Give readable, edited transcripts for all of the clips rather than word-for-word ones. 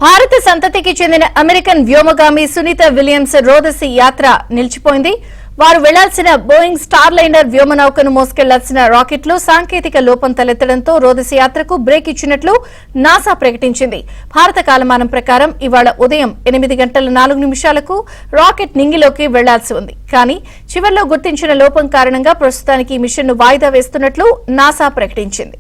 భారత సంతతికి చెందిన అమెరికన్ వ్యోమగామి సునీత విలియమ్స్ రోదసి యాత్ర నిలిచిపోయింది. వారు వెళ్లాల్సిన బోయింగ్ స్టార్లైనర్ వ్యోమనౌకను మోసుకెళ్లాల్సిన రాకెట్లో సాంకేతిక లోపం తలెత్తడంతో రోదసి యాత్రకు బ్రేక్ ఇచ్చినట్లు నాసా ప్రకటించింది. భారత కాలమానం ప్రకారం ఇవాళ ఉదయం 8:04 రాకెట్ నింగిలోకి వెళ్లాల్సి ఉంది. కానీ చివర్లో గుర్తించిన లోపం కారణంగా ప్రస్తుతానికి ఈ మిషన్ను వాయిదా వేస్తున్నట్లు నాసా ప్రకటించింది.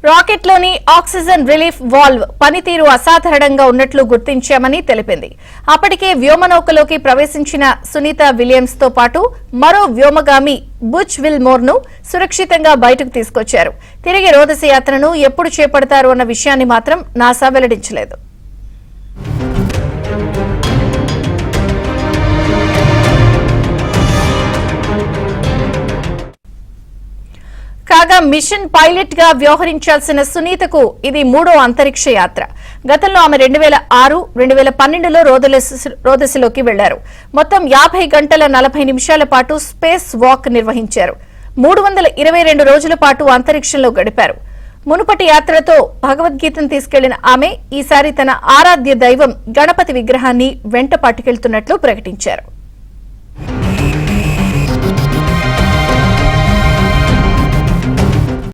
రాకెట్లోని ఆక్సిజన్ రిలీఫ్ వాల్వ్ పనితీరు అసాధారణంగా ఉన్నట్లు గుర్తించామని తెలిపింది. అప్పటికే వ్యోమనౌకలోకి ప్రవేశించిన సునీత విలియమ్స్ తో పాటు మరో వ్యోమగామి బుచ్ విల్మోర్ ను సురక్షితంగా బయటకు తీసుకొచ్చారు. తిరిగి రోదసి యాత్రను ఎప్పుడు చేపడతారు అన్న విషయాన్ని మాత్రం నాసా వెల్లడించలేదు. కాగా మిషన్ పైలట్ గా వ్యవహరించాల్సిన సునీతకు ఇది 3వ అంతరిక్ష యాత్ర. గతంలో ఆమె 2006, 2012లో రోదసిలోకి వెళ్లారు. మొత్తం 50 గంటల 40 నిమిషాల పాటు స్పేస్ వాక్ నిర్వహించారు. 322 రోజుల పాటు అంతరిక్షంలో గడిపారు. మునుపటి యాత్రతో భగవద్గీతను తీసుకెళ్లిన ఆమె ఈసారి తన ఆరాధ్య దైవం గణపతి విగ్రహాన్ని వెంట పట్టుకెళ్తున్నట్లు ప్రకటించారు.